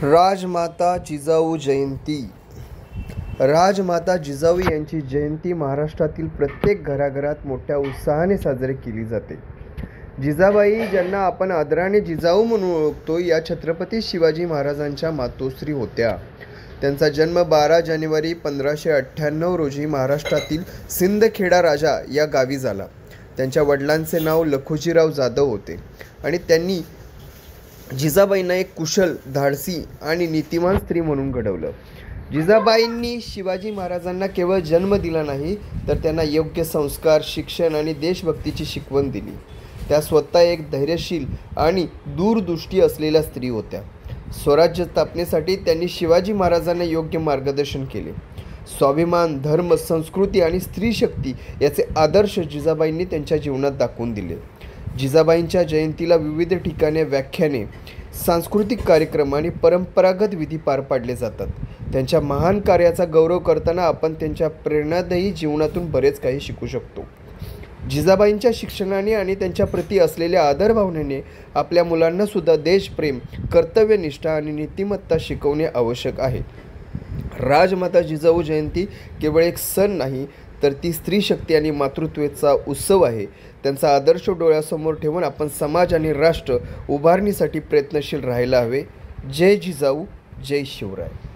राजमाता जिजाऊ जयंती. राजमाता जिजाऊ यांची जयंती महाराष्ट्रातील प्रत्येक घराघरात मोठ्या उत्साहाने साजरी केली जाते. जिजाबाई, ज्यांना आपण आदराने जिजाऊ म्हणून ओळखतो, या छत्रपती शिवाजी महाराजांच्या मातोश्री होत्या. त्यांचा जन्म 12 जानेवारी 1598 रोजी महाराष्ट्रातील सिंदखेडा राजा या गावी झाला. त्यांच्या वडिलांचे नाव लखुजीराव जाधव होते आणि त्यांनी जिजाबाईंना एक कुशल, धाडसी आणि नीतिवान स्त्री म्हणून घडवलं. जिजाबाईंनी शिवाजी महाराजांना केवळ जन्म दिला नाही, तर त्यांना योग्य संस्कार, शिक्षण आणि देशभक्तीची शिकवण दिली. त्या स्वतः एक धैर्यशील आणि दूरदृष्टी असलेल्या स्त्री होत्या. स्वराज्य स्थापनेसाठी त्यांनी शिवाजी महाराजांना योग्य मार्गदर्शन केले. स्वाभिमान, धर्म, संस्कृती आणि स्त्रीशक्ती याचे आदर्श जिजाबाईंनी त्यांच्या जीवनात दाखवून दिले. जिजाबाईंच्या जयंतीला विविध ठिकाणी व्याख्याने, सांस्कृतिक कार्यक्रम आणि परंपरागत विधी पार पाडले जातात. त्यांच्या महान कार्याचा गौरव करताना आपण त्यांच्या प्रेरणादायी जीवनातून बरेच काही शिकू शकतो. जिजाबाईंच्या शिक्षणाने आणि त्यांच्या प्रती असलेल्या आदरभावनेने आपल्या मुलांना सुद्धा देशप्रेम, कर्तव्यनिष्ठा आणि नीतिमत्ता शिकवणे आवश्यक आहे. राजमाता जिजाऊ जयंती केवळ एक सण नाही, तर ती स्त्री शक्ती आणि मातृत्वाचा उत्सव आहे. त्यांचा आदर्श डोळ्यासमोर ठेवून आपण समाज आणि राष्ट्र उभारणीसाठी प्रयत्नशील राहायला हवे. जय जिजाऊ, जय शिवराय.